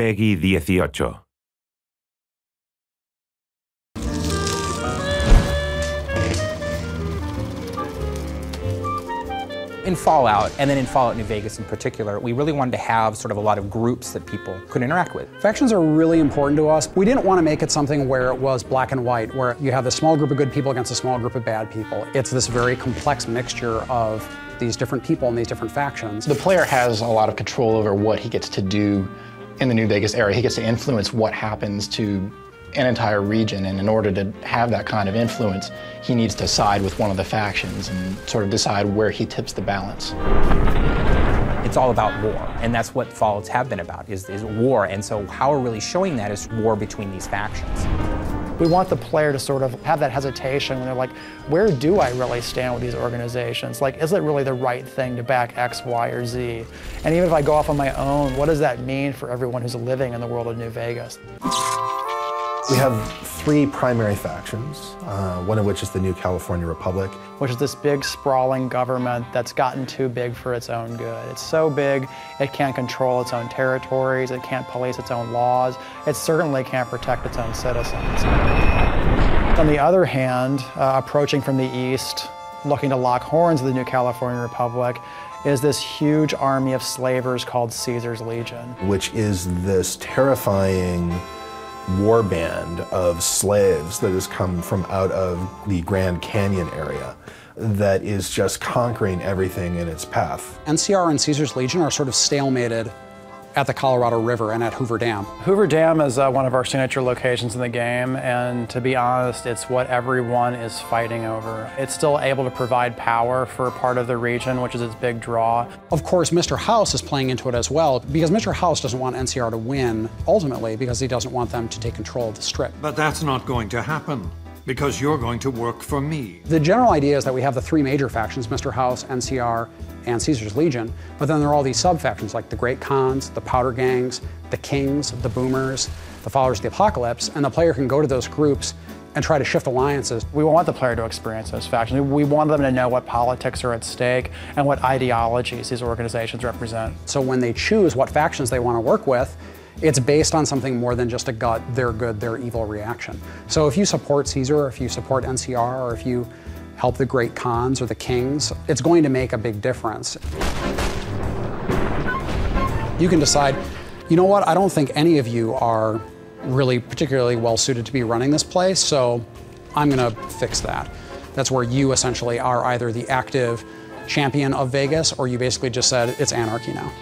Peggy 18. In Fallout, and then in Fallout New Vegas in particular, we really wanted to have sort of a lot of groups that people could interact with. Factions are really important to us. We didn't want to make it something where it was black and white, where you have this small group of good people against a small group of bad people. It's this very complex mixture of these different people and these different factions. The player has a lot of control over what he gets to do in the New Vegas area. He gets to influence what happens to an entire region, and in order to have that kind of influence, he needs to side with one of the factions and sort of decide where he tips the balance. It's all about war, and that's what Fallouts have been about, is war, and so how we're really showing that is war between these factions. We want the player to sort of have that hesitation when they're like, where do I really stand with these organizations? Like, is it really the right thing to back X, Y, or Z? And even if I go off on my own, what does that mean for everyone who's living in the world of New Vegas? We have three primary factions, one of which is the New California Republic. Which is this big, sprawling government that's gotten too big for its own good. It's so big, it can't control its own territories, it can't police its own laws, it certainly can't protect its own citizens. On the other hand, approaching from the east, looking to lock horns with the New California Republic, is this huge army of slavers called Caesar's Legion. Which is this terrifying war band of slaves that has come from out of the Grand Canyon area that is just conquering everything in its path. NCR and Caesar's Legion are sort of stalemated at the Colorado River and at Hoover Dam. Hoover Dam is one of our signature locations in the game, and to be honest, it's what everyone is fighting over. It's still able to provide power for part of the region, which is its big draw. Of course, Mr. House is playing into it as well, because Mr. House doesn't want NCR to win, ultimately, because he doesn't want them to take control of the Strip. But that's not going to happen, because you're going to work for me. The general idea is that we have the three major factions, Mr. House, NCR, and Caesar's Legion, but then there are all these sub-factions like the Great Khans, the Powder Gangs, the Kings, the Boomers, the Followers of the Apocalypse, and the player can go to those groups and try to shift alliances. We want the player to experience those factions. We want them to know what politics are at stake and what ideologies these organizations represent. So when they choose what factions they want to work with, it's based on something more than just a gut, they're good, they're evil reaction. So if you support Caesar, or if you support NCR, or if you help the Great Khans or the Kings, it's going to make a big difference. You can decide, you know what, I don't think any of you are really particularly well suited to be running this place, so I'm gonna fix that. That's where you essentially are either the active champion of Vegas, or you basically just said, it's anarchy now.